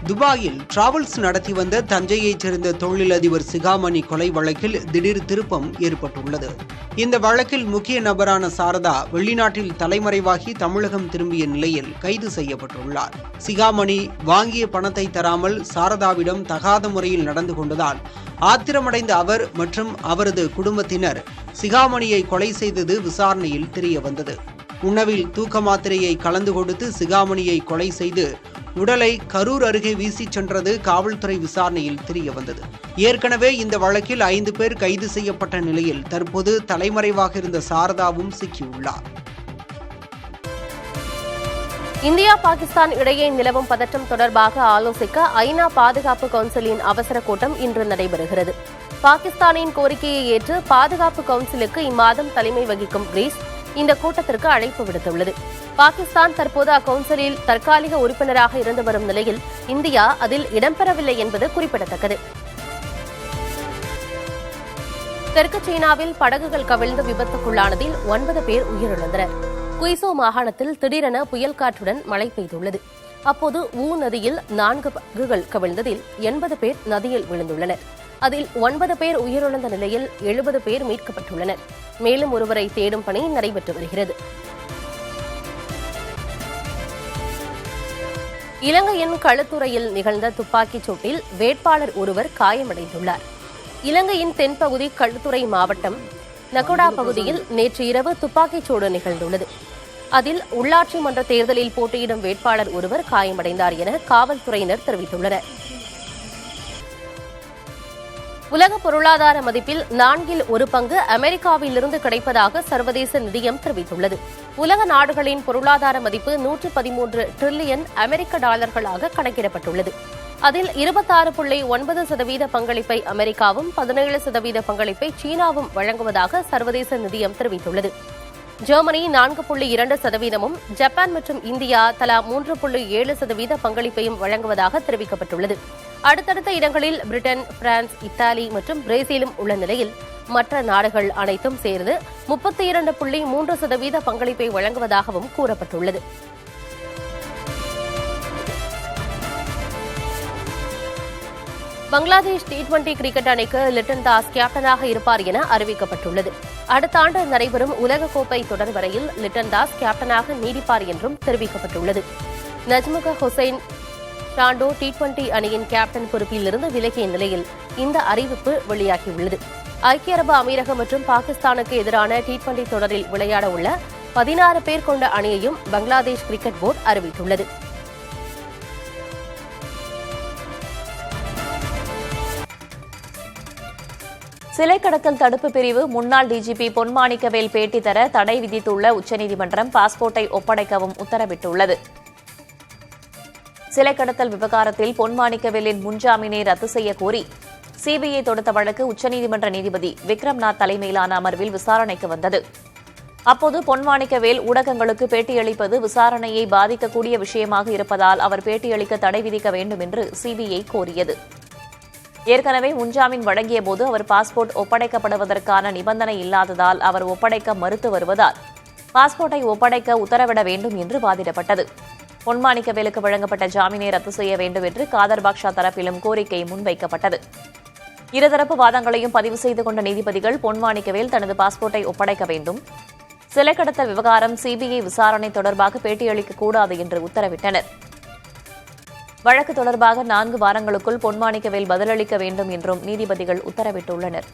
துபாயில் டிராவல்ஸ் நடத்தி வந்த தஞ்சையைச் சேர்ந்த தொழிலதிபர் சிகாமணி கொலை வழக்கில் திடீர் திருப்பம் ஏற்பட்டுள்ளது. இந்த வழக்கில் முக்கிய நபரான சாரதா வெளிநாட்டில் தலைமறைவாகி தமிழகம் திரும்பிய நிலையில் கைது செய்யப்பட்டுள்ளார். சிகாமணி வாங்கிய பணத்தை தராமல் சாரதாவிடம் தகாத முறையில் நடந்து கொண்டதால் ஆத்திரமடைந்த அவர் மற்றும் அவரது குடும்பத்தினர் சிகாமணியை கொலை செய்தது விசாரணையில் தெரியவந்தது. உணவில் தூக்க மாத்திரையை கலந்து கொடுத்து சிகாமணியை கொலை செய்து உடலை கரூர் அருகே வீசிச் சென்றது காவல்துறை விசாரணையில் தெரியவந்தது. ஏற்கனவே இந்த வழக்கில் 5 பேர் கைது செய்யப்பட்ட நிலையில் தற்போது தலைமறைவாக இருந்த சாரதாவும் சிக்கியுள்ளார். இந்தியா பாகிஸ்தான் இடையே நிலவும் பதற்றம் தொடர்பாக ஆலோசிக்க ஐநா பாதுகாப்பு கவுன்சிலின் அவசர கூட்டம் இன்று நடைபெறுகிறது. பாகிஸ்தானின் கோரிக்கையை ஏற்று பாதுகாப்பு கவுன்சிலுக்கு இம்மாதம் தலைமை வகிக்கும் கிரீஸ் இந்த கூட்டத்திற்கு அழைப்பு விடுத்துள்ளது. பாகிஸ்தான் தற்போது அக்கவுன்சிலில் தற்காலிக உறுப்பினராக இருந்து வரும் நிலையில் இந்தியா அதில் இடம்பெறவில்லை என்பது குறிப்பிடத்தக்கது. தெற்கு சீனாவில் படகுகள் கவிழ்ந்து விபத்துக்குள்ளானதில் 9 பேர் உயிரிழந்தனர். குய்சோ மாகாணத்தில் திடீரென புயல் காற்றுடன் மழை பெய்துள்ளது. அப்போது ஊ நதியில் 4 படகுகள் கவிழ்ந்ததில் 80 பேர் நதியில் விழுந்துள்ளனர். அதில் 9 பேர் உயிரிழந்த நிலையில் 70 பேர் மீட்கப்பட்டுள்ளனர். மேலும் ஒருவரை தேடும் பணி நடைபெற்று வருகிறது. இலங்கையின் களுத்துறையில் நிகழ்ந்த துப்பாக்கிச் சூட்டில் வேட்பாளர் ஒருவர் காயமடைந்துள்ளார். இலங்கையின் தென்பகுதி களுத்துறை மாவட்டம் நகொடா பகுதியில் நேற்று இரவு துப்பாக்கிச் சூடு நிகழ்ந்துள்ளது. அதில் உள்ளாட்சி மன்ற தேர்தலில் போட்டியிடும் வேட்பாளர் ஒருவர் காயமடைந்தார் என காவல்துறையினர் தெரிவித்துள்ளனர். உலக பொருளாதார மதிப்பில் 4 பங்கு அமெரிக்காவிலிருந்து கிடைப்பதாக சர்வதேச நிதியம் தெரிவித்துள்ளது. உலக நாடுகளின் பொருளாதார மதிப்பு 113 டிரில்லியன் அமெரிக்க டாலர்களாக கணக்கிடப்பட்டுள்ளது. அதில் 26.9% பங்களிப்பை அமெரிக்காவும் 17% பங்களிப்பை சீனாவும் வழங்குவதாக சர்வதேச நிதியம் தெரிவித்துள்ளது. ஜெர்மனி 4.2%, ஜப்பான் மற்றும் இந்தியா தலா 3.7% பங்களிப்பையும் வழங்குவதாக தெரிவிக்கப்பட்டுள்ளது. அடுத்தடுத்த இடங்களில் பிரிட்டன், பிரான்ஸ், இத்தாலி மற்றும் பிரேசிலும் உள்ள நிலையில் மற்ற நாடுகள் அனைத்தும் சேர்ந்து 32.3% பங்களிப்பை வழங்குவதாகவும் கூறப்பட்டுள்ளது. பங்களாதேஷ் T20 கிரிக்கெட் அணிக்கு லிட்டன் தாஸ் கேப்டனாக இருப்பார் என அறிவிக்கப்பட்டுள்ளது. அடுத்த ஆண்டு நடைபெறும் உலகக்கோப்பை தொடர் வரையில் லிட்டன் தாஸ் கேப்டனாக நீடிப்பார் என்றும் தெரிவிக்கப்பட்டுள்ளது. நஜ்முக ஹுசைன் ஷாண்டோ T20 அணியின் கேப்டன் பொறுப்பில் இருந்து விலகிய நிலையில் இந்த அறிவிப்பு வெளியாகியுள்ளது. ஐக்கிய அரபு அமீரகம் மற்றும் பாகிஸ்தானுக்கு எதிரான T20 தொடரில் விளையாட உள்ள 16 பேர் கொண்ட அணியையும் பங்களாதேஷ் கிரிக்கெட் போர்டு அறிவித்துள்ளது. சிலை கடத்தல் தடுப்பு பிரிவு முன்னாள் டிஜிபி பொன்மாணிக்கவேல் பேட்டி தர தடை விதித்துள்ள உச்சநீதிமன்றம் பாஸ்போர்ட்டை ஒப்படைக்கவும் உத்தரவிட்டுள்ளது. சிலை கடத்தல் விவகாரத்தில் பொன்மாணிக்கவேலின் முன்ஜாமீனை ரத்து செய்ய கோரி சிபிஐ தொடுத்த வழக்கு உச்சநீதிமன்ற நீதிபதி விக்ரம்நாத் தலைமையிலான அமர்வில் விசாரணைக்கு வந்தது. அப்போது பொன்மாணிக்கவேல் ஊடகங்களுக்கு பேட்டியளிப்பது விசாரணையை பாதிக்கக்கூடிய விஷயமாக இருப்பதால் அவர் பேட்டியளிக்க தடை விதிக்க வேண்டும் என்று சிபிஐ கோரியது. ஏற்கனவே முன்ஜாமீன் வழங்கியபோது அவர் பாஸ்போர்ட் ஒப்படைக்கப்படுவதற்கான நிபந்தனை இல்லாததால் அவர் ஒப்படைக்க மறுத்து வருவதால் பாஸ்போர்ட்டை ஒப்படைக்க உத்தரவிட வேண்டும் என்று வாதிடப்பட்டது. பொன்மாணிக்கவேலுக்கு வழங்கப்பட்ட ஜாமீனை ரத்து செய்ய வேண்டும் என்று காதர் பாக்ஷா தரப்பிலும் கோரிக்கை முன்வைக்கப்பட்டது. இருதரப்பு வாதங்களையும் பதிவு செய்து கொண்ட நீதிபதிகள் பொன்மாணிக்கவேல் தனது பாஸ்போர்ட்டை ஒப்படைக்க வேண்டும், சிலை கடத்தல் விவகாரம் சிபிஐ விசாரணை தொடர்பாக பேட்டியளிக்கக்கூடாது என்று உத்தரவிட்டனர். வழக்கு தொடர்பாக 4 வாரங்களுக்குள் பொன்மாணிக்கவேல் பதிலளிக்க வேண்டும் என்றும் நீதிபதிகள் உத்தரவிட்டுள்ளனர்.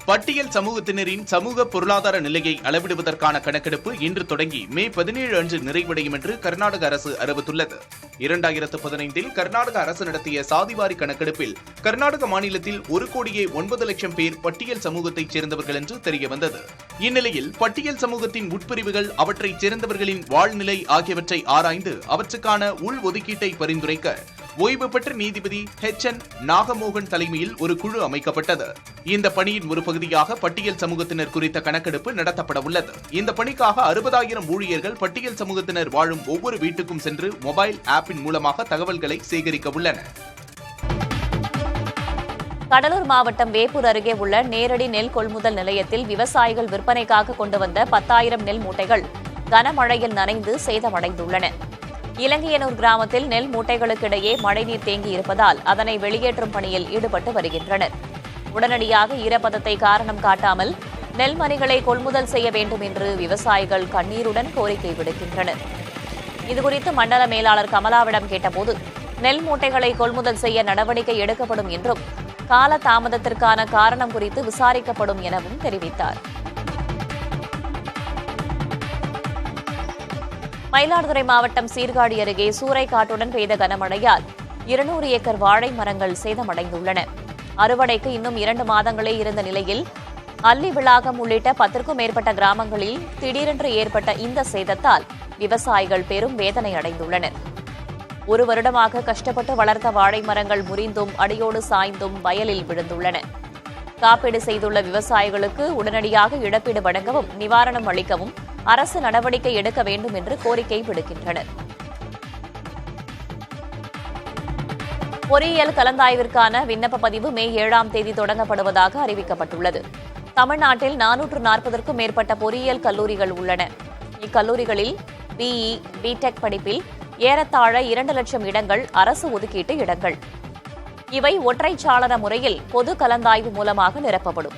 பட்டியல் சமூகத்தினரின் சமூக பொருளாதார நிலையை அளவிடுவதற்கான கணக்கெடுப்பு இன்று தொடங்கி மே 17 அன்று நிறைவடையும் என்று கர்நாடக அரசு அறிவித்துள்ளது. 2015 கர்நாடக அரசு நடத்திய சாதிவாரி கணக்கெடுப்பில் கர்நாடக மாநிலத்தில் 1,09,00,000 பேர் பட்டியல் சமூகத்தைச் சேர்ந்தவர்கள் என்று தெரியவந்தது. இந்நிலையில் பட்டியல் சமூகத்தின் உட்பிரிவுகள், அவற்றைச் சேர்ந்தவர்களின் வாழ்நிலை ஆகியவற்றை ஆராய்ந்து அவற்றுக்கான உள் ஒதுக்கீட்டை பரிந்துரைக்க ஓய்வு பெற்ற நீதிபதி HN நாகமோகன் தலைமையில் ஒரு குழு அமைக்கப்பட்டது. இந்த பணியின் ஒரு பகுதியாக பட்டியல் சமூகத்தினர் குறித்த கணக்கெடுப்பு நடத்தப்பட உள்ளது. இந்த பணிக்காக 60,000 ஊழியர்கள் பட்டியல் சமூகத்தினர் வாழும் ஒவ்வொரு வீட்டுக்கும் சென்று மொபைல் ஆப்பின் மூலமாக தகவல்களை சேகரிக்க உள்ளனர். கடலூர் மாவட்டம் வேப்பூர் அருகே உள்ள நேரடி நெல் கொள்முதல் நிலையத்தில் விவசாயிகள் விற்பனைக்காக கொண்டு வந்த 10,000 நெல் மூட்டைகள் கனமழையில் நனைந்து சேதமடைந்துள்ளன. இலங்கையனூர் கிராமத்தில் நெல் மூட்டைகளுக்கிடையே மழைநீர் தேங்கி இருப்பதால் அதனை வெளியேற்றும் பணியில் ஈடுபட்டு வருகின்றனர். உடனடியாக ஈரப்பதத்தை காரணம் காட்டாமல் நெல் மணிகளை கொள்முதல் செய்ய வேண்டும் என்று விவசாயிகள் கண்ணீருடன் கோரிக்கை விடுக்கின்றனர். இதுகுறித்து மண்டல மேலாளர் கமலாவிடம் கேட்டபோது நெல் மூட்டைகளை கொள்முதல் செய்ய நடவடிக்கை எடுக்கப்படும் என்றும் கால தாமதத்திற்கான காரணம் குறித்து விசாரிக்கப்படும் எனவும் தெரிவித்தார். மயிலாடுதுறை மாவட்டம் சீர்காழி அருகே சூறைக்காற்றுடன் பெய்த கனமழையால் 200 ஏக்கர் வாழை மரங்கள் சேதமடைந்துள்ளன. அறுவடைக்கு இன்னும் 2 மாதங்களே இருந்த நிலையில் அல்லி விளாகம் உள்ளிட்ட 10க்கும் மேற்பட்ட கிராமங்களில் திடீரென்று ஏற்பட்ட இந்த சேதத்தால் விவசாயிகள் பெரும் வேதனை அடைந்துள்ளனர். 1 வருடமாக கஷ்டப்பட்டு வளர்த்த வாழை மரங்கள் முறிந்தும் அடியோடு சாய்ந்தும் வயலில் விழுந்துள்ளன. காப்பீடு செய்துள்ள விவசாயிகளுக்கு உடனடியாக இழப்பீடு வழங்கவும் நிவாரணம் அளிக்கவும் அரசு நடவடிக்கை எடுக்க வேண்டும் என்று கோரிக்கை விடுக்கின்றனர். பொறியியல் கலந்தாய்விற்கான விண்ணப்ப பதிவு மே 7ஆம் தேதி தொடங்கப்படுவதாக அறிவிக்கப்பட்டுள்ளது. தமிழ்நாட்டில் 440க்கும் மேற்பட்ட பொறியியல் கல்லூரிகள் உள்ளன. இக்கல்லூரிகளில் பிஇ, பிடெக் படிப்பில் ஏறத்தாழ 2 லட்சம் இடங்கள் அரசு ஒதுக்கீட்டு இடங்கள். இவை ஒற்றைச்சாளர முறையில் பொது கலந்தாய்வு மூலமாக நிரப்பப்படும்.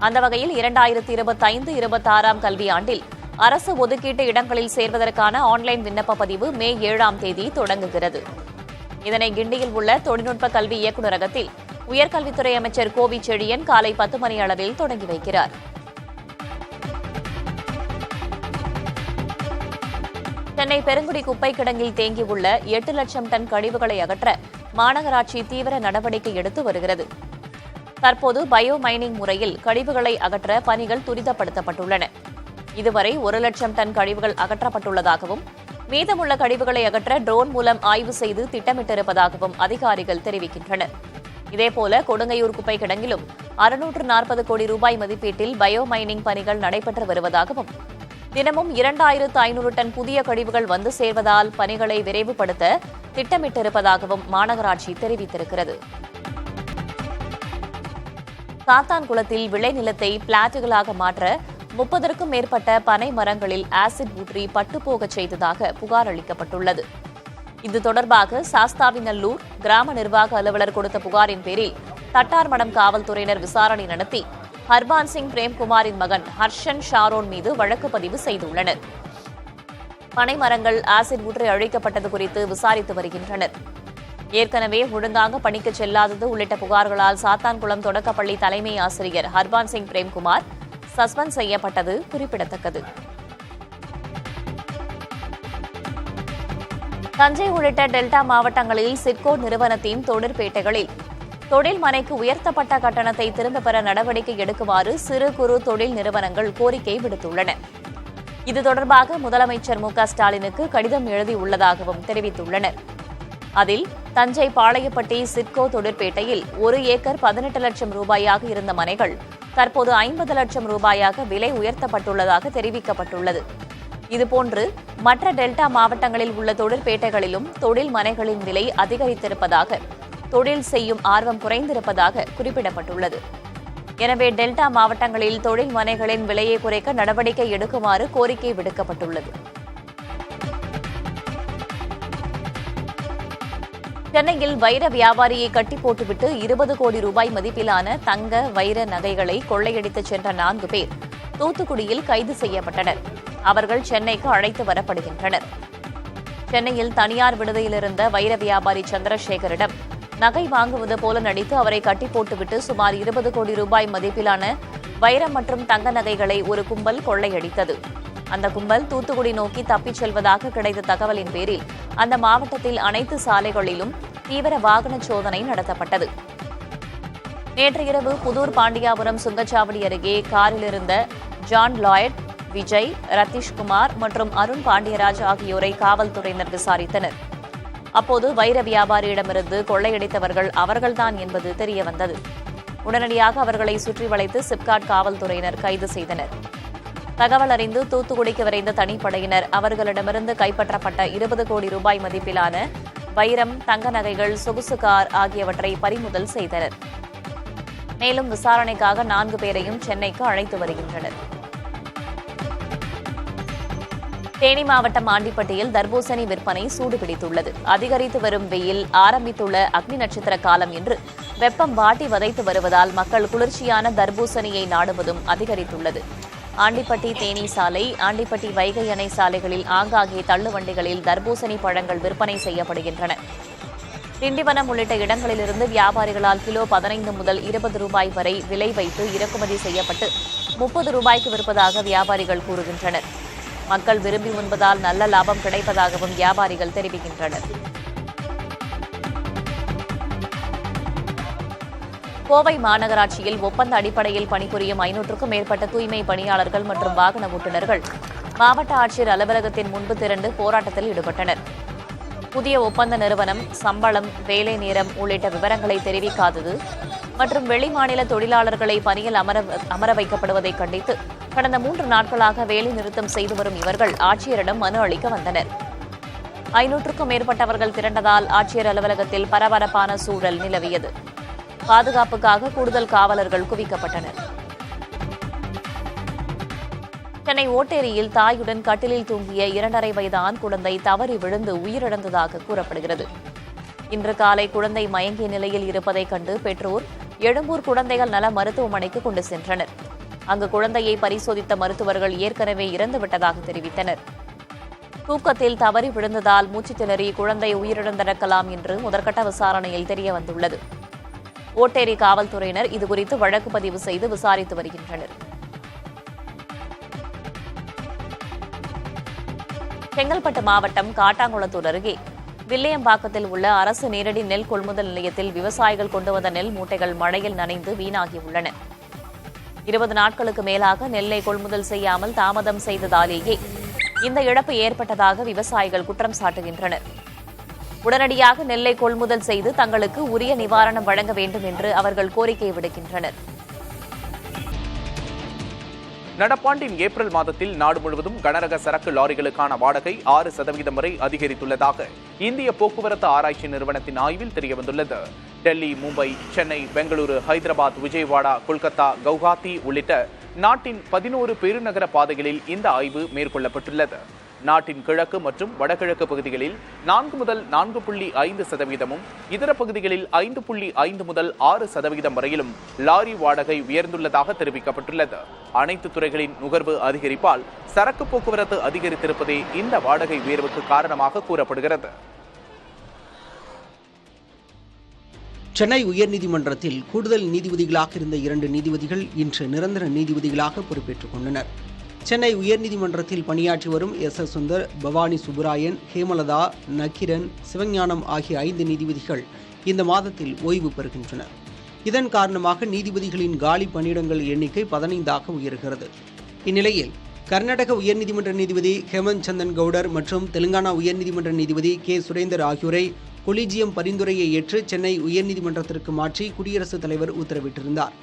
அந்த வகையில் 2025-26ஆம் கல்வியாண்டில் அரசு ஒதுக்கீட்டு இடங்களில் சேர்வதற்கான ஆன்லைன் விண்ணப்ப பதிவு மே 7ஆம் தேதி தொடங்குகிறது. இதனை கிண்டியில் உள்ள தொழில்நுட்ப கல்வி இயக்குநரகத்தில் உயர்கல்வித்துறை அமைச்சர் கோவி செழியன் காலை 10 மணி அளவில் தொடங்கி வைக்கிறார். சென்னை பெருங்குடி குப்பை கிடங்கில் தேங்கியுள்ள 8 லட்சம் டன் கழிவுகளை அகற்ற மாநகராட்சி தீவிர நடவடிக்கை எடுத்து வருகிறது. தற்போது பயோ மைனிங் முறையில் கழிவுகளை அகற்ற பணிகள் துரிதப்படுத்தப்பட்டுள்ளன. இதுவரை 1 லட்சம் டன் கழிவுகள் அகற்றப்பட்டுள்ளதாகவும் மீதமுள்ள கழிவுகளை அகற்ற ட்ரோன் மூலம் ஆய்வு செய்து திட்டமிட்டிருப்பதாகவும் அதிகாரிகள் தெரிவிக்கின்றனர். இதேபோல கொடுங்கையூர் குப்பை கிடங்கிலும் 640 கோடி ரூபாய் மதிப்பீட்டில் பயோ மைனிங் பணிகள் நடைபெற்று வருவதாகவும் தினமும் 2500 டன் புதிய கழிவுகள் வந்து சேர்வதால் பணிகளை விரைவுபடுத்த திட்டமிட்டிருப்பதாகவும் மாநகராட்சி தெரிவித்திருக்கிறது. சாத்தான்குளத்தில் விளைநிலத்தை பிளாட்டுகளாக மாற்ற 30க்கும் மேற்பட்ட பனை மரங்களில் ஆசிட் ஊற்றி பட்டுப்போகச் செய்ததாக புகார் அளிக்கப்பட்டுள்ளது. இது தொடர்பாக சாஸ்தாவிநல்லூர் கிராம நிர்வாக அலுவலர் கொடுத்த புகாரின் பேரில் தட்டார்மடம் காவல்துறையினர் விசாரணை நடத்தி ஹர்பான் சிங் பிரேம்குமாரின் மகன் ஹர்ஷன் ஷாரோன் மீது வழக்கு பதிவு செய்துள்ளனர். பனை மரங்கள் ஆசிட் ஊற்றி அழிக்கப்பட்டது குறித்து விசாரித்து வருகின்றனர். ஏற்கனவே ஒழுங்காக பணிக்கு செல்லாதது உள்ளிட்ட புகார்களால் சாத்தான்குளம் தொடக்கப்பள்ளி தலைமை ஆசிரியர் ஹர்பான் சிங் பிரேம்குமார் சஸ்பெண்ட் செய்யப்பட்டது குறிப்பிடத்தக்கது. தஞ்சை உள்ளிட்ட டெல்டா மாவட்டங்களில் சிட்கோ நிறுவனத்தின் தொழிற்பேட்டைகளில் தொழில் மனைக்கு உயர்த்தப்பட்ட கட்டணத்தை திரும்பப் பெற நடவடிக்கை எடுக்குமாறு சிறு குறு தொழில் நிறுவனங்கள் கோரிக்கை விடுத்துள்ளன. இது தொடர்பாக முதலமைச்சர் மு க ஸ்டாலினுக்கு கடிதம் எழுதியுள்ளதாகவும் தெரிவித்துள்ளனர். அதில் தஞ்சை பாளையப்பட்டி சிட்கோ தொழிற்பேட்டையில் 1 ஏக்கர் 18 லட்சம் ரூபாயாக இருந்த மனைகள் தற்போது 50 லட்சம் ரூபாயாக விலை உயர்த்தப்பட்டுள்ளதாக தெரிவிக்கப்பட்டுள்ளது. இதுபோன்று மற்ற டெல்டா மாவட்டங்களில் உள்ள தொழிற்பேட்டைகளிலும் தொழில் மனைகளின் விலை அதிகரித்திருப்பதாக, தொழில் செய்யும் ஆர்வம் குறைந்திருப்பதாக குறிப்பிடப்பட்டுள்ளது. எனவே டெல்டா மாவட்டங்களில் தொழில் மனைகளின் விலையை குறைக்க நடவடிக்கை எடுக்குமாறு கோரிக்கை விடுக்கப்பட்டுள்ளது. சென்னையில் வைர வியாபாரியை கட்டி போட்டுவிட்டு 20 கோடி ரூபாய் மதிப்பிலான தங்க வைர நகைகளை கொள்ளையடித்துச் சென்ற 4 பேர் தூத்துக்குடியில் கைது செய்யப்பட்டனர். அவர்கள் சென்னைக்கு அழைத்து வரப்படுகின்றனர். சென்னையில் தனியார் விடுதியில் இருந்த வைர வியாபாரி சந்திரசேகரிடம் நகை வாங்குவது போல நடித்து அவரை கட்டி போட்டுவிட்டு சுமார் 20 கோடி ரூபாய் மதிப்பிலான வைரம் மற்றும் தங்க நகைகளை ஒரு கும்பல் கொள்ளையடித்தது. அந்த கும்பல் தூத்துக்குடி நோக்கி தப்பிச் செல்வதாக கிடைத்த தகவலின் பேரில் அந்த மாவட்டத்தில் அனைத்து சாலைகளிலும் தீவிர வாகன சோதனை நடத்தப்பட்டது. நேற்று இரவு புதூர் பாண்டியாபுரம் சுங்கச்சாவடி அருகே காரில் இருந்த ஜான் லாய்ட், விஜய், ரத்தீஷ்குமார் மற்றும் அருண் பாண்டியராஜ் ஆகியோரை காவல்துறையினர் விசாரித்தனர். அப்போது வைர வியாபாரியிடமிருந்து கொள்ளையடித்தவர்கள் அவர்கள்தான் என்பது தெரியவந்தது. உடனடியாக அவர்களை சுற்றி வளைத்து சிப்காட் காவல்துறையினர் கைது செய்தனர். தகவல் அறிந்து தூத்துக்குடிக்கு விரைந்த தனிப்படையினர் அவர்களிடமிருந்து கைப்பற்றப்பட்ட 20 கோடி ரூபாய் மதிப்பிலான வைரம், தங்க நகைகள், சொகுசு கார் ஆகியவற்றை பறிமுதல் செய்தனர். மேலும் விசாரணைக்காக 4 பேரையும் சென்னைக்கு அழைத்து வருகின்றனர். தேனி மாவட்டம் ஆண்டிப்பட்டியில் தர்பூசணி விற்பனை சூடுபிடித்துள்ளது. அதிகரித்து வரும் வெயில் ஆரம்பித்துள்ள அக்னி நட்சத்திர காலம் என்று வெப்பம் வாட்டி வதைத்து வருவதால் மக்கள் குளிர்ச்சியான தர்பூசணியை நாடுவதும் அதிகரித்துள்ளது. ஆண்டிப்பட்டி தேனி சாலை, ஆண்டிப்பட்டி வைகை அணை சாலைகளில் ஆங்காங்கே தள்ளுவண்டிகளில் தர்பூசணி பழங்கள் விற்பனை செய்யப்படுகின்றன. திண்டிவனம் உள்ளிட்ட இடங்களிலிருந்து வியாபாரிகளால் கிலோ 15 முதல் 20 ரூபாய் வரை விலை வைத்து இறக்குமதி செய்யப்பட்டு 30 ரூபாய்க்கு விற்பதாக வியாபாரிகள் கூறுகின்றனர். மக்கள் விரும்பி உண்பதால் நல்ல லாபம் கிடைப்பதாகவும் வியாபாரிகள் தெரிவிக்கின்றனர். கோவை மாநகராட்சியில் ஒப்பந்த அடிப்படையில் பணிபுரியும் 500க்கும் மேற்பட்ட தூய்மை பணியாளர்கள் மற்றும் வாகன ஓட்டுநர்கள் மாவட்ட ஆட்சியர் அலுவலகத்தின் முன்பு திரண்டு போராட்டத்தில் ஈடுபட்டனர். புதிய ஒப்பந்த நிறுவனம் சம்பளம், வேலை நேரம் உள்ளிட்ட விவரங்களை தெரிவிக்காதது மற்றும் வெளிமாநில தொழிலாளர்களை பணியில் அமர வைக்கப்படுவதை கண்டித்து கடந்த 3 நாட்களாக வேலை நிறுத்தம் செய்து வரும் இவர்கள் ஆட்சியரிடம் மனு அளிக்க வந்தனர். 500க்கும் மேற்பட்டவர்கள் திரண்டதால் ஆட்சியர் அலுவலகத்தில் பரபரப்பான சூழல் நிலவியது. பாதுகாப்புக்காக கூடுதல் காவலர்கள் குவிக்கப்பட்டனர். சென்னை ஓட்டேரியில் தாயுடன் கட்டிலில் தூங்கிய 2.5 வயது ஆண் குழந்தை தவறி விழுந்து உயிரிழந்ததாக கூறப்படுகிறது. இன்று காலை குழந்தை மயங்கிய நிலையில் இருப்பதைக் கண்டு பெற்றோர் எழும்பூர் குழந்தைகள் நல மருத்துவமனைக்கு கொண்டு சென்றனர். அங்கு குழந்தையை பரிசோதித்த மருத்துவர்கள் ஏற்கனவே இறந்துவிட்டதாக தெரிவித்தனர். தூக்கத்தில் தவறி விழுந்ததால் மூச்சு திணறி குழந்தை உயிரிழந்திருக்கலாம் என்று முதற்கட்ட விசாரணையில் தெரியவந்துள்ளது. ஓட்டேரி காவல்துறையினர் இதுகுறித்து வழக்கு பதிவு செய்து விசாரித்து வருகின்றனர். செங்கல்பட்டு மாவட்டம் காட்டாங்குளத்தூர் அருகே வில்லியம்பாக்கத்தில் உள்ள அரசு நேரடி நெல் கொள்முதல் நிலையத்தில் விவசாயிகள் கொண்டு வந்த நெல் மூட்டைகள் மழையில் நனைந்து வீணாகியுள்ளன. 20 நாட்களுக்கு மேலாக நெல்லை கொள்முதல் செய்யாமல் தாமதம் செய்ததாலேயே இந்த இழப்பு ஏற்பட்டதாக விவசாயிகள் குற்றம் சாட்டுகின்றனர். உடனடியாக நெல்லை கொள்முதல் செய்து தங்களுக்கு உரிய நிவாரணம் வழங்க வேண்டும் என்று அவர்கள் கோரிக்கை விடுக்கின்றனர். நடப்பாண்டின் ஏப்ரல் மாதத்தில் நாடு முழுவதும் கனரக சரக்கு லாரிகளுக்கான வாடகை 6% வரை அதிகரித்துள்ளதாக இந்திய போக்குவரத்து ஆராய்ச்சி நிறுவனத்தின் ஆய்வில் தெரியவந்துள்ளது. டெல்லி, மும்பை, சென்னை, பெங்களூரு, ஹைதராபாத், விஜயவாடா, கொல்கத்தா, கவுஹாத்தி உள்ளிட்ட நாட்டின் 11 பெருநகர பாதைகளில் இந்த ஆய்வு மேற்கொள்ளப்பட்டுள்ளது. நாட்டின் கிழக்கு மற்றும் வடகிழக்கு பகுதிகளில் 4 முதல் 4.5%, இதர பகுதிகளில் 5.5 முதல் 6% வரையிலும் லாரி வாடகை உயர்ந்துள்ளதாக தெரிவிக்கப்பட்டுள்ளது. அனைத்து துறைகளின் நுகர்வு அதிகரிப்பால் சரக்கு போக்குவரத்து அதிகரித்திருப்பதே இந்த வாடகை உயர்வுக்கு காரணமாக கூறப்படுகிறது. சென்னை உயர்நீதிமன்றத்தில் கூடுதல் நீதிபதிகளாக இருந்த 2 நீதிபதிகள் இன்று நிரந்தர நீதிபதிகளாக பொறுப்பேற்றுக் கொண்டனர். சென்னை உயர்நீதிமன்றத்தில் பணியாற்றி வரும் SS சுந்தர், பவானி சுப்புராயன், ஹேமலதா, நக்கிரன், சிவஞானம் ஆகிய 5 நீதிபதிகள் இந்த மாதத்தில் ஓய்வு பெறுகின்றனர். இதன் காரணமாக நீதிபதிகளின் காலி பணியிடங்கள் எண்ணிக்கை 15ஆக உயர்கிறது. இந்நிலையில் கர்நாடக உயர்நீதிமன்ற நீதிபதி ஹேமந்த் சந்தன் கவுடர் மற்றும் தெலுங்கானா உயர்நீதிமன்ற நீதிபதி K. சுரேந்தர் ஆகியோரை கொலிஜியம் பரிந்துரையை ஏற்று சென்னை உயர்நீதிமன்றத்திற்கு மாற்றி குடியரசுத் தலைவர் உத்தரவிட்டிருந்தார்.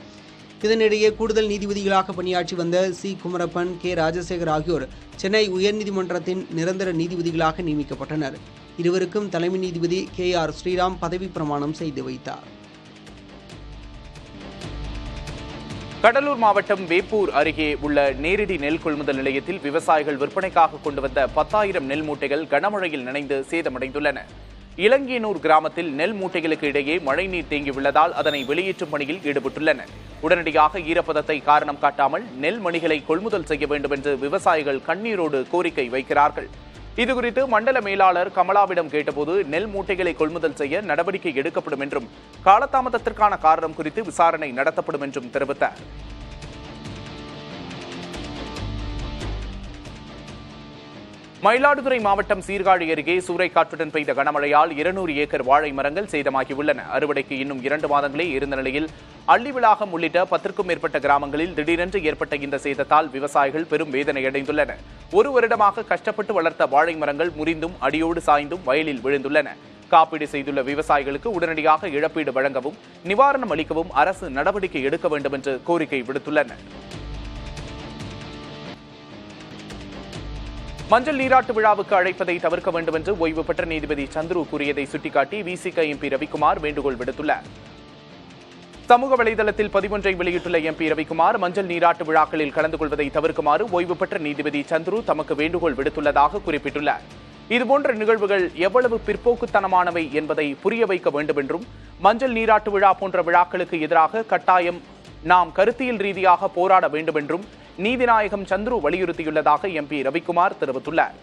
இதனிடையே கூடுதல் நீதிபதிகளாக பணியாற்றி வந்த C. குமரப்பன், K. ராஜசேகர் ஆகியோர் சென்னை உயர்நீதிமன்றத்தின் நிரந்தர நீதிபதிகளாக நியமிக்கப்பட்டனர். இருவருக்கும் தலைமை நீதிபதி K.R. ஸ்ரீராம் பதவி பிரமாணம் செய்து வைத்தார். கடலூர் மாவட்டம் வேப்பூர் அருகே உள்ள நேரடி நெல் கொள்முதல் நிலையத்தில் விவசாயிகள் விற்பனைக்காக கொண்டு வந்த 10,000 நெல் மூட்டைகள் கனமழையில் நனைந்து சேதமடைந்துள்ளன. இளங்கியனூர் கிராமத்தில் நெல் மூட்டைகளுக்கு இடையே மழைநீர் தேங்கியுள்ளதால் அதனை வெளியேற்றும் பணியில் ஈடுபட்டுள்ளனர். உடனடியாக ஈரப்பதத்தை காரணம் காட்டாமல் நெல் மணிகளை கொள்முதல் செய்ய வேண்டும் என்று விவசாயிகள் கண்ணீரோடு கோரிக்கை வைக்கிறார்கள். இதுகுறித்து மண்டல மேலாளர் கமலாவிடம் கேட்டபோது நெல் மூட்டைகளை கொள்முதல் செய்ய நடவடிக்கை எடுக்கப்படும் என்றும் காலதாமதத்திற்கான காரணம் குறித்து விசாரணை நடத்தப்படும் என்றும் தெரிவித்தார். மயிலாடுதுறை மாவட்டம் சீர்காழி அருகே சூறைக்காற்றுடன் பெய்த கனமழையால் 200 ஏக்கர் வாழை மரங்கள் சேதமாகியுள்ளன. அறுவடைக்கு இன்னும் 2 மாதங்களே இருந்த நிலையில் அள்ளிவிளாகம் உள்ளிட்ட 10க்கும் மேற்பட்ட கிராமங்களில் திடீரென்று ஏற்பட்ட இந்த சேதத்தால் விவசாயிகள் பெரும் வேதனையடைந்துள்ளனர். 1 வருடமாக கஷ்டப்பட்டு வளர்த்த வாழை மரங்கள் முறிந்தும் அடியோடு சாய்ந்தும் வயலில் விழுந்துள்ளன. காப்பீடு செய்துள்ள விவசாயிகளுக்கு உடனடியாக இழப்பீடு வழங்கவும் நிவாரணம் அளிக்கவும் அரசு நடவடிக்கை எடுக்க வேண்டும் என்று கோரிக்கை விடுத்துள்ளனர். மஞ்சள் நீராட்டு விழாவுக்கு அழைப்பதை தவிர்க்க வேண்டும் என்று ஓய்வு பெற்ற நீதிபதி சந்துரு கூறியதை சுட்டிக்காட்டி VCK MP ரவிக்குமார் வேண்டுகோள் விடுத்துள்ளார். சமூக வலைதளத்தில் பதிவொன்றை வெளியிட்டுள்ள எம்பி ரவிக்குமார் மஞ்சள் நீராட்டு விழாக்களில் கலந்து கொள்வதை தவிர்க்குமாறு ஓய்வு பெற்ற நீதிபதி சந்துரு தமக்கு வேண்டுகோள் விடுத்துள்ளதாக குறிப்பிட்டுள்ளார். இதுபோன்ற நிகழ்வுகள் எவ்வளவு பிற்போக்குத்தனமானவை என்பதை புரிய வைக்க வேண்டும் என்றும், மஞ்சள் நீராட்டு விழா போன்ற விழாக்களுக்கு எதிராக கட்டாயம் நாம் கருத்தியல் ரீதியாக போராட வேண்டும் என்றும் நீதிநாயகம் சந்துரு வலியுறுத்தியுள்ளதாக எம்பி ரவிக்குமார் தெரிவித்துள்ளார்.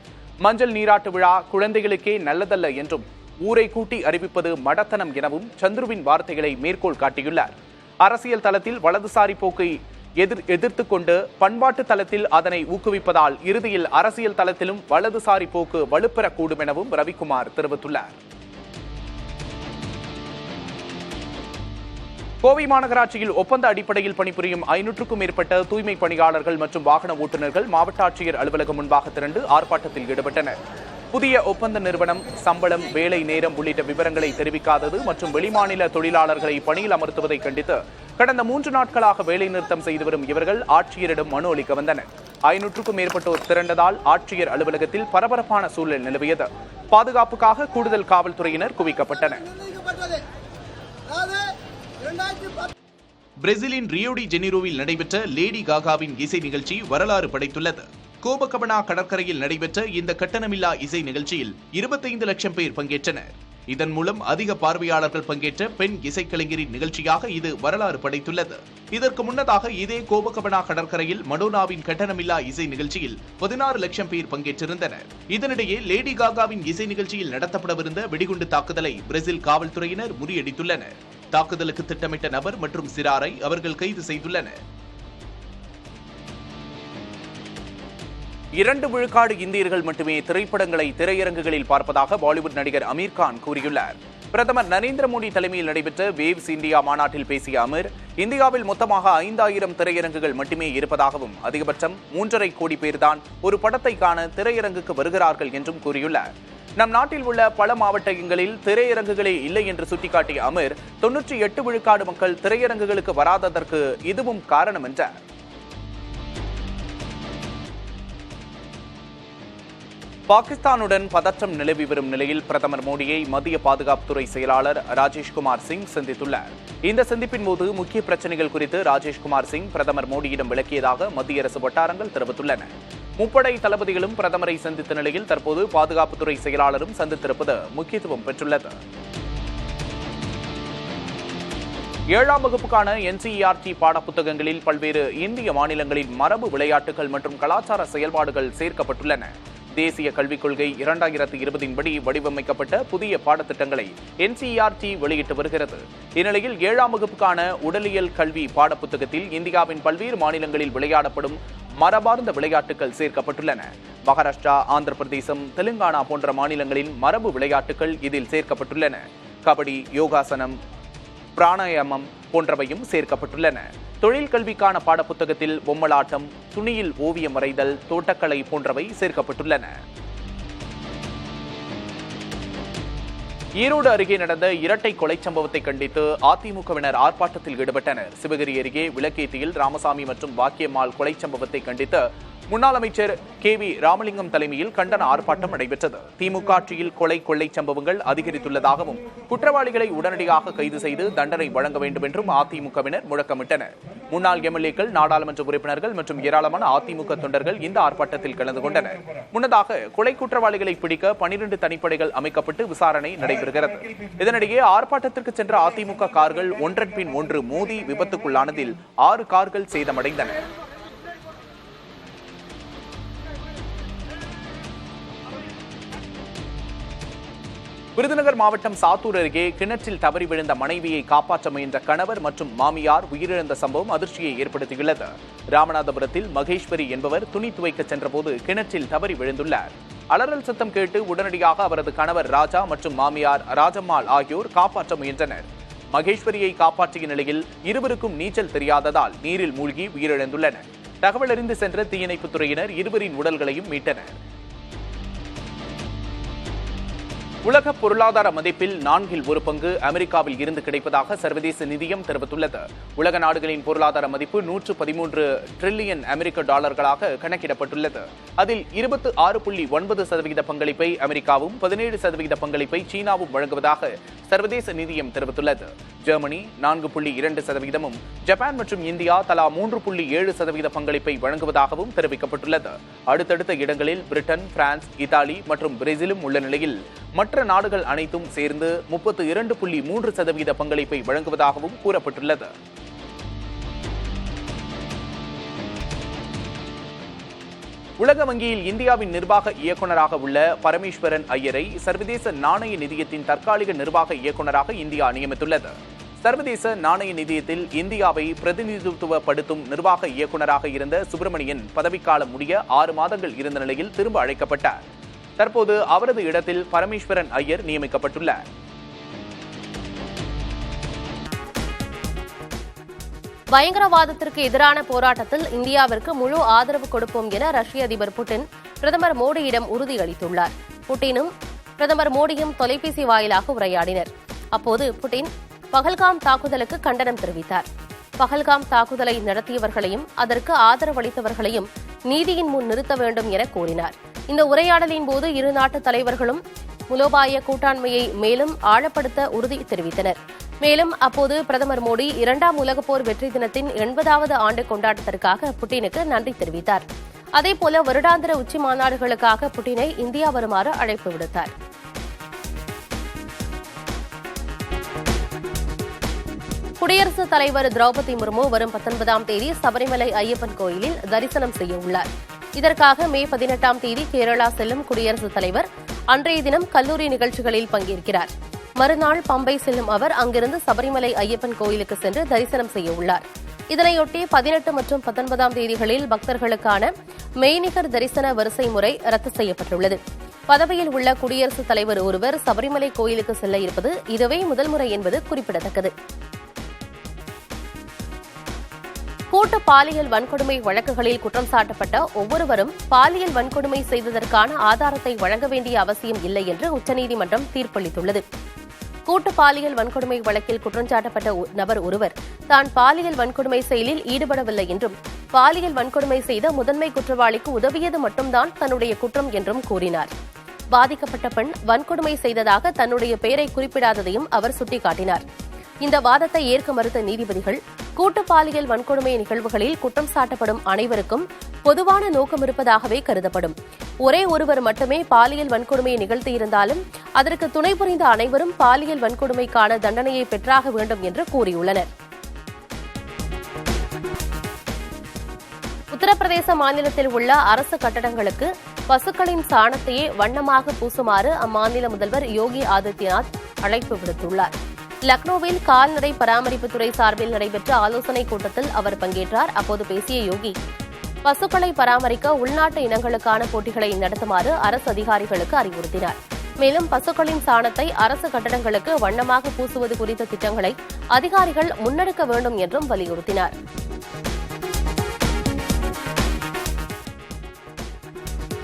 மஞ்சள் நீராட்டு விழா குழந்தைகளுக்கே நல்லதல்ல என்றும், ஊரை கூட்டி அறிவிப்பது மடத்தனம் எனவும் சந்துருவின் வார்த்தைகளை மேற்கோள் காட்டியுள்ளார். அரசியல் தளத்தில் வலதுசாரி போக்கை எதிர்த்துக் கொண்டு பண்பாட்டு தளத்தில் அதனை ஊக்குவிப்பதால் இறுதியில் அரசியல் தளத்திலும் வலதுசாரி போக்கு வலுப்பெறக்கூடும் எனவும் ரவிக்குமார் தெரிவித்துள்ளார். கோவை மாநகராட்சியில் ஒப்பந்த அடிப்படையில் பணிபுரியும் 500க்கும் மேற்பட்ட தூய்மை பணியாளர்கள் மற்றும் வாகன ஓட்டுநர்கள் மாவட்ட ஆட்சியர் அலுவலகம் முன்பாக திரண்டு ஆர்ப்பாட்டத்தில் ஈடுபட்டனர். புதிய ஒப்பந்த நிறுவனம் சம்பளம், வேலை நேரம் உள்ளிட்ட விவரங்களை தெரிவிக்காதது மற்றும் வெளிமாநில தொழிலாளர்களை பணியில் அமர்த்துவதை கண்டித்து கடந்த 3 நாட்களாக வேலைநிறுத்தம் செய்து வரும் இவர்கள் ஆட்சியரிடம் மனு அளிக்க வந்தனர். 500க்கும் மேற்பட்டோர் திரண்டதால் ஆட்சியர் அலுவலகத்தில் பரபரப்பான சூழல் நிலவியது. பாதுகாப்புக்காக கூடுதல் காவல்துறையினர் குவிக்கப்பட்டனர். பிரேசிலின் ரியோ டி ஜெனிரோவில் நடைபெற்ற லேடி காகாவின் இசை நிகழ்ச்சி வரலாறு படைத்துள்ளது. கோபகபனா கடற்கரையில் நடைபெற்ற இந்த கட்டணமில்லா இசை நிகழ்ச்சியில் 25 லட்சம் பேர் பங்கேற்றனர். இதன் மூலம் அதிக பார்வையாளர்கள் பங்கேற்ற பெண் இசைக்கலைஞரின் நிகழ்ச்சியாக இது வரலாறு படைத்துள்ளது. இதற்கு முன்னதாக இதே கோபகபனா கடற்கரையில் மடோனாவின் கட்டணமில்லா இசை நிகழ்ச்சியில் 16 லட்சம் பேர் பங்கேற்றிருந்தனர். இதனிடையே லேடி காகாவின் இசை நிகழ்ச்சியில் நடத்தப்படவிருந்த வெடிகுண்டு தாக்குதலை பிரேசில் காவல்துறையினர் முறியடித்துள்ளனர். தாக்குதலுக்கு திட்டமிட்ட நபர் மற்றும் சிறாரை அவர்கள் கைது செய்துள்ளனர். 2 விழுக்காடு இந்தியர்கள் மட்டுமே திரைப்படங்களை திரையரங்குகளில் பார்ப்பதாக பாலிவுட் நடிகர் அமீர் கான் கூறியுள்ளார். பிரதமர் நரேந்திர மோடி தலைமையில் நடைபெற்ற வேவ்ஸ் இந்தியா மாநாட்டில் பேசிய அமீர், இந்தியாவில் மொத்தமாக 5000 திரையரங்குகள் மட்டுமே இருப்பதாகவும் அதிகபட்சம் 3.5 கோடி பேர்தான் ஒரு படத்தை காண திரையரங்குக்கு வருகிறார்கள் என்றும் கூறியுள்ளார். நம் நாட்டில் உள்ள பல மாவட்டங்களில் திரையரங்குகளே இல்லை என்று சுட்டிக்காட்டிய அமீர், 98 விழுக்காடு மக்கள் திரையரங்குகளுக்கு வராததற்கு இதுவும் காரணம் என்றார். பாகிஸ்தானுடன் பதற்றம் நிலவி வரும் நிலையில் பிரதமர் மோடியை மத்திய பாதுகாப்புத்துறை செயலாளர் ராஜேஷ்குமார் சிங் சந்தித்துள்ளார். இந்த சந்திப்பின் போது முக்கிய பிரச்சனைகள் குறித்து ராஜேஷ்குமார் சிங் பிரதமர் மோடியிடம் விளக்கியதாக மத்திய அரசு வட்டாரங்கள் தெரிவித்துள்ளன. முப்படை தளபதிகளும் பிரதமரை சந்தித்த நிலையில் தற்போது பாதுகாப்புத்துறை செயலாளரும் சந்தித்திருப்பது முக்கியத்துவம் பெற்றுள்ளது. 7ஆம் வகுப்புக்கான NCERT பாடப்புத்தகங்களில் பல்வேறு இந்திய மாநிலங்களின் மரபு விளையாட்டுகள் மற்றும் கலாச்சார செயல்பாடுகள் சேர்க்கப்பட்டுள்ளன. தேசிய கல்விக் கொள்கை 2020 படி வடிவமைக்கப்பட்ட புதிய பாடத்திட்டங்களை NCERT வெளியிட்டு வருகிறது. இந்நிலையில் 7ஆம் வகுப்புக்கான உடலியல் கல்வி பாடப்புத்தகத்தில் இந்தியாவின் பல்வேறு மாநிலங்களில் விளையாடப்படும் மரபார்ந்த விளையாட்டுகள் சேர்க்கப்பட்டுள்ளன. மகாராஷ்டிரா, ஆந்திர பிரதேசம், தெலுங்கானா போன்ற மாநிலங்களின் மரபு விளையாட்டுகள் இதில் சேர்க்கப்பட்டுள்ளன. கபடி, யோகாசனம், பிராணாயாமம் போன்றவையும் சேர்க்கப்பட்டுள்ளன. தொழில் கல்விக்கான பாடப்புத்தகத்தில் பொம்மலாட்டம், துணியில் ஓவியம் வரைதல், தோட்டக்கலை போன்றவை சேர்க்கப்பட்டுள்ளன. ஈரோடு அருகே நடந்த இரட்டை கொலை சம்பவத்தை கண்டித்து அதிமுகவினர் ஆர்ப்பாட்டத்தில் ஈடுபட்டனர். சிவகிரி அருகே விளக்கேத்தியில் ராமசாமி மற்றும் பாக்கியம்மாள் கொலை சம்பவத்தை கண்டித்து முன்னாள் அமைச்சர் KV ராமலிங்கம் தலைமையில் கண்டன ஆர்ப்பாட்டம் நடைபெற்றது. திமுக ஆட்சியில் கொள்ளை சம்பவங்கள் அதிகரித்துள்ளதாகவும் குற்றவாளிகளை உடனடியாக கைது செய்து தண்டனை வழங்க வேண்டும் என்றும் அதிமுகவினர் முழக்கமிட்டனர். முன்னாள் MLAக்கள், நாடாளுமன்ற உறுப்பினர்கள் மற்றும் ஏராளமான அதிமுக தொண்டர்கள் இந்த ஆர்ப்பாட்டத்தில் கலந்து கொண்டனர். முன்னதாக கொலை குற்றவாளிகளை பிடிக்க 12 தனிப்படைகள் அமைக்கப்பட்டு விசாரணை நடைபெறுகிறது. இதனிடையே ஆர்ப்பாட்டத்திற்கு சென்ற அதிமுக கார்கள் ஒன்றன் பின் ஒன்று மோதி விபத்துக்குள்ளானதில் 6 கார்கள் சேதமடைந்தன. விருதுநகர் மாவட்டம் சாத்தூர் அருகே கிணற்றில் தவறி விழுந்த மனைவியை காப்பாற்ற முயன்ற கணவர் மற்றும் மாமியார் உயிரிழந்த சம்பவம் அதிர்ச்சியை ஏற்படுத்தியுள்ளது. ராமநாதபுரத்தில் மகேஸ்வரி என்பவர் துணி துவைக்க சென்றபோது கிணற்றில் தவறி விழுந்துள்ளார். அலறல் சத்தம் கேட்டு உடனடியாக அவரது கணவர் ராஜா மற்றும் மாமியார் ராஜம்மாள் ஆகியோர் காப்பாற்ற முயன்றனர். மகேஸ்வரியை காப்பாற்றிய நிலையில் இருவருக்கும் நீச்சல் தெரியாததால் நீரில் மூழ்கி உயிரிழந்துள்ளனர். தகவல் அறிந்து சென்ற தீயணைப்புத் துறையினர் இருவரின் உடல்களையும் மீட்டனர். உலக பொருளாதார மதிப்பில் 4 பங்கு அமெரிக்காவில் இருந்து கிடைப்பதாக சர்வதேச நிதியம் தெரிவித்துள்ளது. உலக நாடுகளின் பொருளாதார மதிப்பு 113 டிரில்லியன் அமெரிக்க டாலர்களாக கணக்கிடப்பட்டுள்ளது. அதில் 26.9% பங்களிப்பை அமெரிக்காவும் 17% பங்களிப்பை சீனாவும் வழங்குவதாக சர்வதேச நிதியம் தெரிவித்துள்ளது. ஜெர்மனி 4.2%, ஜப்பான் மற்றும் இந்தியா தலா 3.7% பங்களிப்பை வழங்குவதாகவும் தெரிவிக்கப்பட்டுள்ளது. அடுத்தடுத்த இடங்களில் பிரிட்டன், பிரான்ஸ், இத்தாலி மற்றும் பிரேசிலும் உள்ள நிலையில் மற்ற நாடுகள் அனைத்தும் சேர்ந்து 32.3% பங்களிப்பை வழங்குவதாகவும் கூறப்பட்டுள்ளது. உலக வங்கியில் இந்தியாவின் நிர்வாக இயக்குநராக உள்ள பரமேஸ்வரன் ஐயரை சர்வதேச நாணய நிதியத்தின் தற்காலிக நிர்வாக இயக்குநராக இந்தியா நியமித்துள்ளது. சர்வதேச நாணய நிதியத்தில் இந்தியாவை பிரதிநிதித்துவப்படுத்தும் நிர்வாக இயக்குநராக இருந்த சுப்பிரமணியன் பதவிக்காலம் முடிய 6 மாதங்கள் இருந்த நிலையில் திரும்ப அழைக்கப்பட்டார். தற்போது அவரது இடத்தில் பரமேஸ்வரன் ஐயர் நியமிக்கப்பட்டுள்ளார். பயங்கரவாதத்திற்கு எதிரான போராட்டத்தில் இந்தியாவிற்கு முழு ஆதரவு கொடுப்போம் என ரஷ்ய அதிபர் புட்டின் பிரதமர் மோடியிடம் உறுதியளித்துள்ளார். புட்டினும் பிரதமர் மோடியும் தொலைபேசி வாயிலாக உரையாடினர். அப்போது புட்டின் பஹல்காம் தாக்குதலுக்கு கண்டனம் தெரிவித்தார். பஹல்காம் தாக்குதலை நடத்தியவர்களையும் அதற்கு ஆதரவளித்தவர்களையும் நீதியின் முன் நிறுத்த வேண்டும் என கூறினார். இந்த உரையாடலின் போது இரு நாட்டு தலைவர்களும் மூலோபாய கூட்டாண்மையை மேலும் ஆழப்படுத்த உறுதி தெரிவித்தனர். மேலும் அப்போது பிரதமர் மோடி 2ஆம் உலகப் போர் வெற்றி தினத்தின் 80வது ஆண்டு கொண்டாட்டத்திற்காக புட்டினுக்கு நன்றி தெரிவித்தார். அதேபோல வருடாந்திர உச்சி மாநாடுகளுக்காக புட்டினை இந்தியா வருமாறு அழைப்பு விடுத்தார். குடியரசுத் தலைவர் திரௌபதி முர்மு வரும் 19ஆம் தேதி சபரிமலை ஐயப்பன் கோயிலில் தரிசனம் செய்ய உள்ளார். இதற்காக மே 18ஆம் தேதி கேரளா செல்லும் குடியரசுத் தலைவர் அன்றைய தினம் கல்லூரி நிகழ்ச்சிகளில் பங்கேற்கிறார். மறுநாள் பம்பை செல்லும் அவர் அங்கிருந்து சபரிமலை ஐயப்பன் கோயிலுக்கு சென்று தரிசனம் செய்ய உள்ளார். இதனையொட்டி 18 மற்றும் 19ஆம் தேதிகளில் பக்தர்களுக்கான மெய்நிகர் தரிசன வரிசை முறை ரத்து செய்யப்பட்டுள்ளது. பதவியில் உள்ள குடியரசுத் தலைவர் ஒருவர் சபரிமலை கோயிலுக்கு செல்ல இருப்பது இதுவே முதல் முறை என்பது குறிப்பிடத்தக்கது. கூட்டு பாலியல் வன்கொடுமை வழக்குகளில் குற்றம் சாட்டப்பட்ட ஒவ்வொருவரும் பாலியல் வன்கொடுமை செய்ததற்கான ஆதாரத்தை வழங்க வேண்டிய அவசியம் இல்லை என்று உச்சநீதிமன்றம் தீர்ப்பளித்துள்ளது. கூட்டு பாலியல் வன்கொடுமை வழக்கில் குற்றஞ்சாட்டப்பட்ட நபர் ஒருவர் தான் பாலியல் வன்கொடுமை செயலில் ஈடுபடவில்லை என்றும் பாலியல் வன்கொடுமை செய்த முதன்மை குற்றவாளிக்கு உதவியது மட்டும்தான் தன்னுடைய குற்றம் என்றும் கூறினார். பாதிக்கப்பட்ட பெண் வன்கொடுமை செய்ததாக தன்னுடைய பெயரை குறிப்பிடாததையும் அவர் சுட்டிக்காட்டினார். இந்த வாதத்தை ஏற்க மறுத்த நீதிபதிகள் கூட்டு பாலியல் வன்கொடுமை நிகழ்வுகளில் குற்றம் சாட்டப்படும் அனைவருக்கும் பொதுவான நோக்கம் இருப்பதாகவே கருதப்படும். ஒரே ஒருவர் மட்டுமே பாலியல் வன்கொடுமையை நிகழ்த்தியிருந்தாலும் அதற்கு துணை புரிந்த அனைவரும் பாலியல் வன்கொடுமைக்கான தண்டனையை பெற்றாக வேண்டும் என்று கூறியுள்ளனர். உத்தரப்பிரதேச மாநிலத்தில் உள்ள அரசு கட்டடங்களுக்கு பசுக்களின் சாணத்தையே வண்ணமாக பூசுமாறு அம்மாநில முதல்வர் யோகி ஆதித்யநாத் அழைப்பு விடுத்துள்ளார். லக்னோவில் கால்நடை பராமரிப்புத்துறை சார்பில் நடைபெற்ற ஆலோசனைக் கூட்டத்தில் அவர் பங்கேற்றார். அப்போது பேசிய யோகி, பசுக்களை பராமரிக்க உள்நாட்டு இனங்களுக்கான போட்டிகளை நடத்துமாறு அரசு அதிகாரிகளுக்கு அறிவுறுத்தினார். மேலும் பசுக்களின் சாணத்தை அரசு கட்டடங்களுக்கு வண்ணமாக பூசுவது குறித்த திட்டங்களை அதிகாரிகள் முன்னெடுக்க வேண்டும் என்றும் வலியுறுத்தினார்.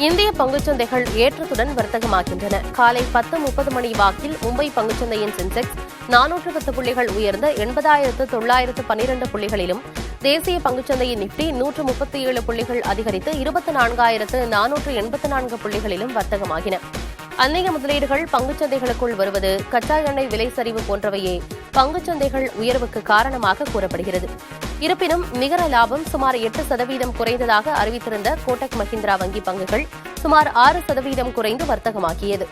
இந்திய பங்குச்சந்தைகள் ஏற்றத்துடன் வர்த்தகமாகின்றன. காலை 10:30 மணி வாக்கில் மும்பை பங்குச்சந்தையின் சென்செக்ஸ் 410 புள்ளிகள் உயர்ந்த 80,912 புள்ளிகளிலும், தேசிய பங்குச்சந்தையின் நிப்டி 137 புள்ளிகள் அதிகரித்து 24,484 புள்ளிகளிலும் வர்த்தகமாகின. அந்நிய முதலீடுகள் பங்குச்சந்தைகளுக்குள் வருவது, கச்சா எண்ணெய் விலை சரிவு போன்றவையே பங்குச்சந்தைகள் உயர்வுக்கு காரணமாக கூறப்படுகிறது. இருப்பினும் நிகர லாபம் சுமார் 8% குறைந்ததாக அறிவித்திருந்த கோட்டக் மஹிந்திரா வங்கி பங்குகள் சுமார் 6% குறைந்து வர்த்தகமாகியது.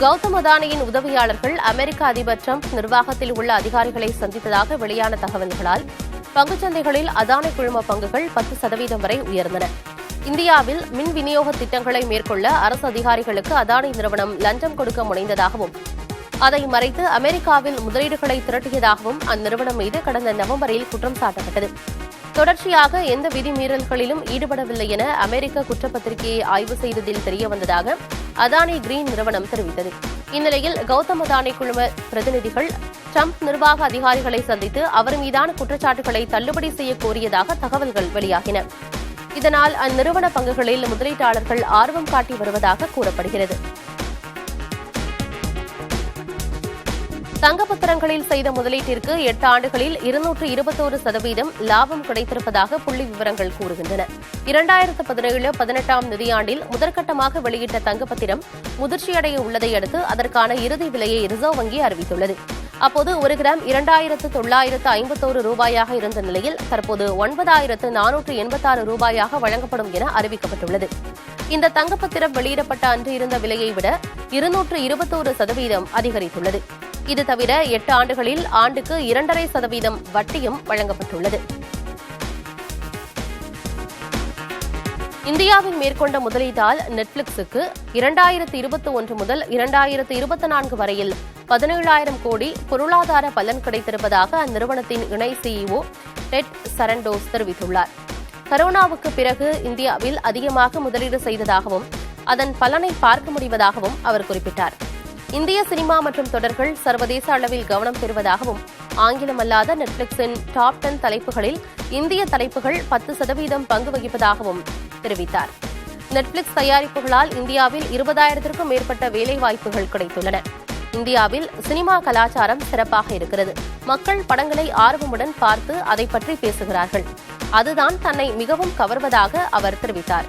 கௌதம் அதானியின் உதவியாளர்கள் அமெரிக்க அதிபர் டிரம்ப் நிர்வாகத்தில் உள்ள அதிகாரிகளை சந்தித்ததாக வெளியான தகவல்களால் பங்குச்சந்தைகளில் அதானி குழும பங்குகள் 10% வரை உயர்ந்தன. இந்தியாவில் மின் விநியோக திட்டங்களை மேற்கொள்ள அரசு அதிகாரிகளுக்கு அதானி நிறுவனம் லஞ்சம் கொடுக்க முனைந்ததாகவும், அதை மறைத்து அமெரிக்காவில் முதலீடுகளை திரட்டியதாகவும் அந்நிறுவனம் மீது கடந்த நவம்பரில் குற்றம் சாட்டப்பட்டது. தொடர்ச்சியாக எந்த விதிமீறல்களிலும் ஈடுபடவில்லை என அமெரிக்க குற்றப்பத்திரிகையை ஆய்வு செய்ததில் தெரியவந்ததாக அதானி கிரீன் நிறுவனம் தெரிவித்தது. இந்நிலையில் கௌதம் அதானி குழும பிரதிநிதிகள் டிரம்ப் நிர்வாக அதிகாரிகளை சந்தித்து அவர் மீதான குற்றச்சாட்டுகளை தள்ளுபடி செய்ய கோரியதாக தகவல்கள் வெளியாகின. இதனால் அந்நிறுவன பங்குகளில் முதலீட்டாளர்கள் ஆர்வம் காட்டி வருவதாக கூறப்படுகிறது. தங்கப்பத்திரங்களில் செய்த முதலீட்டிற்கு 8 ஆண்டுகளில் 221% லாபம் கிடைத்திருப்பதாக புள்ளி விவரங்கள் கூறுகின்றன. 2017-18 நிதியாண்டில் முதற்கட்டமாக வெளியிட்ட தங்கப்பத்திரம் முதிர்ச்சியடைய உள்ளதை அடுத்து அதற்கான இறுதி விலையை ரிசர்வ் வங்கி அறிவித்துள்ளது. அப்போது 1 கிராம் 2951 ரூபாயாக இருந்த நிலையில் தற்போது 9486 ரூபாயாக வழங்கப்படும் என அறிவிக்கப்பட்டுள்ளது. இந்த தங்கப்பத்திரம் வெளியிடப்பட்ட அன்று இருந்த விலையை விட 221% அதிகரித்துள்ளது. இது தவிர 8 ஆண்டுகளில் ஆண்டுக்கு 2.5% வட்டியும் வழங்கப்பட்டுள்ளது. இந்தியாவில் மேற்கொண்ட முதலீட்டால் நெட்ஃபிளிக்ஸுக்கு 2021 முதல் 2024 வரையில் 17,000 கோடி பொருளாதார பலன் கிடைத்திருப்பதாக அந்நிறுவனத்தின் இணை சிஇஓ டெட் சரண்டோஸ் தெரிவித்துள்ளார். கரோனாவுக்கு பிறகு இந்தியாவில் அதிகமாக முதலீடு செய்ததாகவும் அதன் பலனை பார்க்க முடிவதாகவும் அவர் குறிப்பிட்டார். இந்திய சினிமா மற்றும் தொடர்கள் சர்வதேச அளவில் கவனம் பெறுவதாகவும் ஆங்கிலம் அல்லாத நெட்ஃபிளிக்ஸின் டாப் 10 தலைப்புகளில் இந்திய தலைப்புகள் 10% பங்கு வகிப்பதாகவும் தெரிவித்தார். நெட்ஃபிளிக்ஸ் தயாரிப்புகளால் இந்தியாவில் 20,000க்கும் மேற்பட்ட வேலைவாய்ப்புகள் கிடைத்துள்ளன. இந்தியாவில் சினிமா கலாச்சாரம் சிறப்பாக இருக்கிறது. மக்கள் படங்களை ஆர்வமுடன் பார்த்து அதை பற்றி பேசுகிறார்கள். அதுதான் தன்னை மிகவும் கவர்வதாக அவர் தெரிவித்தார்.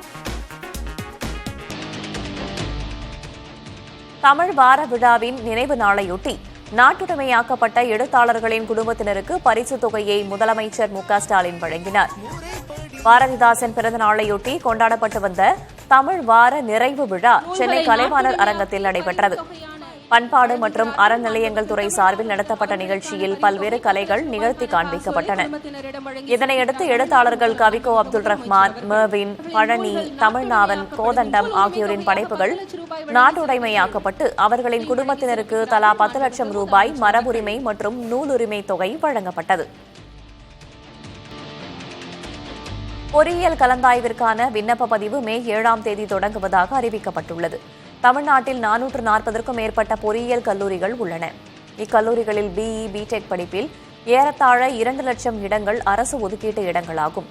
தமிழ் வார விழாவின் நினைவு நாளையொட்டி நாட்டுடைமையாக்கப்பட்ட எழுத்தாளர்களின் குடும்பத்தினருக்கு பரிசுத் தொகையை முதலமைச்சர் மு.க.ஸ்டாலின் வழங்கினார். பாரதிதாசன் பிறந்த நாளையொட்டி கொண்டாடப்பட்டு வந்த தமிழ் வார நிறைவு விழா சென்னை கலைவாணர் அரங்கத்தில் நடைபெற்றது. பண்பாடு மற்றும் அறநிலையங்கள் துறை சார்பில் நடத்தப்பட்ட நிகழ்ச்சியில் பல்வேறு கலைகள் நிகழ்த்தி காண்பிக்கப்பட்டன. இதனையடுத்து எழுத்தாளர்கள் கவிகோ அப்துல் ரஹ்மான், மெர்வின், பழனி, தமிழ்நாவன், கோதண்டம் ஆகியோரின் படைப்புகள் நாட்டுடைமையாக்கப்பட்டு அவர்களின் குடும்பத்தினருக்கு தலா 10 லட்சம் ரூபாய் மரபுரிமை மற்றும் நூலுரிமை தொகை வழங்கப்பட்டது. பொறியியல் கலந்தாய்விற்கான விண்ணப்ப பதிவு மே 7ஆம் தேதி தொடங்குவதாக அறிவிக்கப்பட்டுள்ளது. தமிழ்நாட்டில் 440க்கும் மேற்பட்ட பொறியியல் கல்லூரிகள் உள்ளன. இக்கல்லூரிகளில் பிஇ, பிடெக் படிப்பில் ஏறத்தாழ 2 லட்சம் இடங்கள் அரசு ஒதுக்கீட்டு இடங்களாகும்.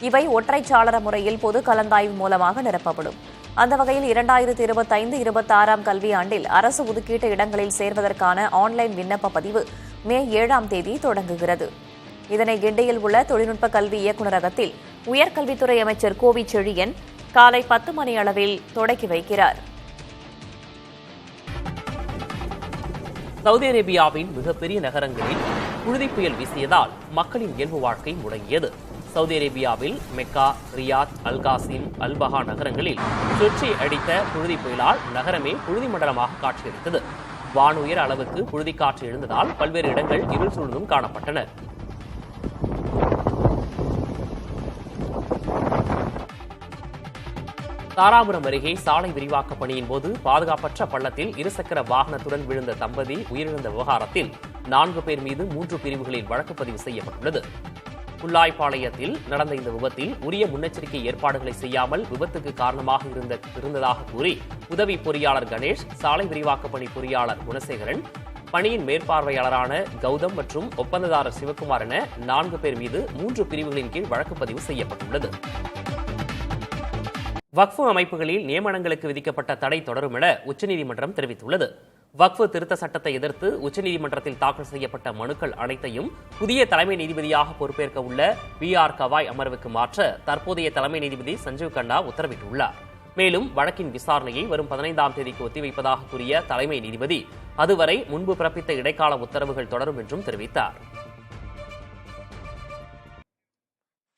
இவை ஒற்றைச்சாளர முறையில் பொது கலந்தாய்வு மூலமாக நிரப்பப்படும். அந்த வகையில் 2025-26 கல்வியாண்டில் அரசு ஒதுக்கீட்டு இடங்களில் சேர்வதற்கான ஆன்லைன் விண்ணப்ப பதிவு மே 7ஆம் தேதி தொடங்குகிறது. இதனை கிண்டியில் உள்ள தொழில்நுட்ப கல்வி இயக்குநரகத்தில் உயர்கல்வித்துறை அமைச்சர் கோவி செழியன் காலை 10 மணி அளவில் தொடக்கி வைக்கிறார். சவுதி அரேபியாவின் மிகப்பெரிய நகரங்களில் புழுதி புயல் வீசியதால் மக்களின் இயல்பு வாழ்க்கை முடங்கியது. சவுதி அரேபியாவில் மெக்கா, ரியாத், அல்காசிம், அல்பஹா நகரங்களில் சுற்றி அடித்த புழுதி புயலால் நகரமே புழுதி மண்டலமாக காட்சியளித்தது. வானுயர் அளவுக்கு புழுதி காற்று எழுந்ததால் பல்வேறு இடங்கள் இருள் சூழ்ந்தும் காணப்பட்டன. தாராபுரம் அருகே சாலை விரிவாக்க பணியின் போது பாதுகாப்பற்ற பள்ளத்தில் இருசக்கர வாகனத்துடன் விழுந்த தம்பதி உயிரிழந்த விவகாரத்தில் 4 பேர் மீது 3 பிரிவுகளில் வழக்கு பதிவு செய்யப்பட்டுள்ளது. புல்லாய்பாளையத்தில் நடந்த இந்த விபத்தில் உரிய முன்னெச்சரிக்கை ஏற்பாடுகளை செய்யாமல் விபத்துக்கு காரணமாக இருந்ததாக கூறி உதவி பொறியாளர் கணேஷ், சாலை விரிவாக்க பணி பொறியாளர் குணசேகரன், பணியின் மேற்பார்வையாளரான கௌதம் மற்றும் ஒப்பந்ததாரர் சிவகுமார் என 4 பேர் மீது 3 பிரிவுகளின் கீழ் வழக்கு பதிவு செய்யப்பட்டுள்ளது. வக்ஃபு அமைப்புகளில் நியமனங்களுக்கு விதிக்கப்பட்ட தடை தொடரும் என உச்சநீதிமன்றம் தெரிவித்துள்ளது. வக்ஃபு திருத்த சட்டத்தை எதிர்த்து உச்சநீதிமன்றத்தில் தாக்கல் செய்யப்பட்ட மனுக்கள் அனைத்தையும் புதிய தலைமை நீதிபதியாக பொறுப்பேற்க உள்ள VR கவாய் அமர்வுக்கு மாற்ற தற்போதைய தலைமை நீதிபதி சஞ்சீவ் கண்ணா உத்தரவிட்டுள்ளார். மேலும் வழக்கின் விசாரணையை வரும் 15ஆம் தேதிக்கு ஒத்திவைப்பதாக கூறிய தலைமை நீதிபதி அதுவரை முன்பு பிறப்பித்த இடைக்கால உத்தரவுகள் தொடரும் என்றும் தெரிவித்தார்.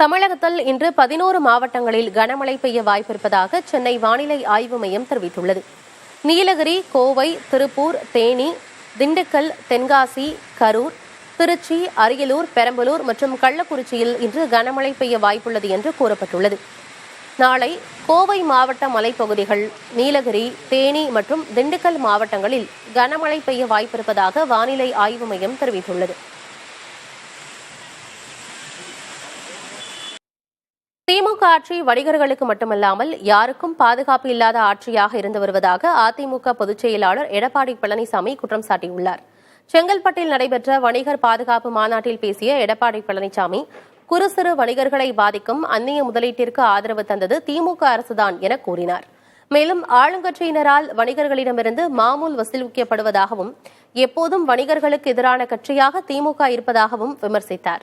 தமிழகத்தில் இன்று 11 மாவட்டங்களில் கனமழை பெய்ய வாய்ப்பிருப்பதாக சென்னை வானிலை ஆய்வு மையம் தெரிவித்துள்ளது. நீலகிரி, கோவை, திருப்பூர், தேனி, திண்டுக்கல், தென்காசி, கரூர், திருச்சி, அரியலூர், பெரம்பலூர் மற்றும் கள்ளக்குறிச்சியில் இன்று கனமழை பெய்ய வாய்ப்புள்ளது என்று கூறப்பட்டுள்ளது. நாளை கோவை மாவட்ட மலைப்பகுதிகள், நீலகிரி, தேனி மற்றும் திண்டுக்கல் மாவட்டங்களில் கனமழை பெய்ய வாய்ப்பிருப்பதாக வானிலை ஆய்வு மையம் தெரிவித்துள்ளது. திமுக ஆட்சி வணிகர்களுக்கு மட்டுமல்லாமல் யாருக்கும் பாதுகாப்பு இல்லாத ஆட்சியாக இருந்து வருவதாக அதிமுக பொதுச் செயலாளர் எடப்பாடி பழனிசாமி குற்றம் சாட்டியுள்ளார். செங்கல்பட்டில் நடைபெற்ற வணிகர் பாதுகாப்பு மாநாட்டில் பேசிய எடப்பாடி பழனிசாமி, குறு சிறு வணிகர்களை பாதிக்கும் அந்நிய முதலீட்டிற்கு ஆதரவு தந்தது திமுக அரசுதான் என கூறினார். மேலும் ஆளுங்கட்சியினரால் வணிகர்களிடமிருந்து மாமூல் வசூலிக்கப்படுவதாகவும் எப்போதும் வணிகர்களுக்கு எதிரான கட்சியாக திமுக இருப்பதாகவும் விமர்சித்தார்.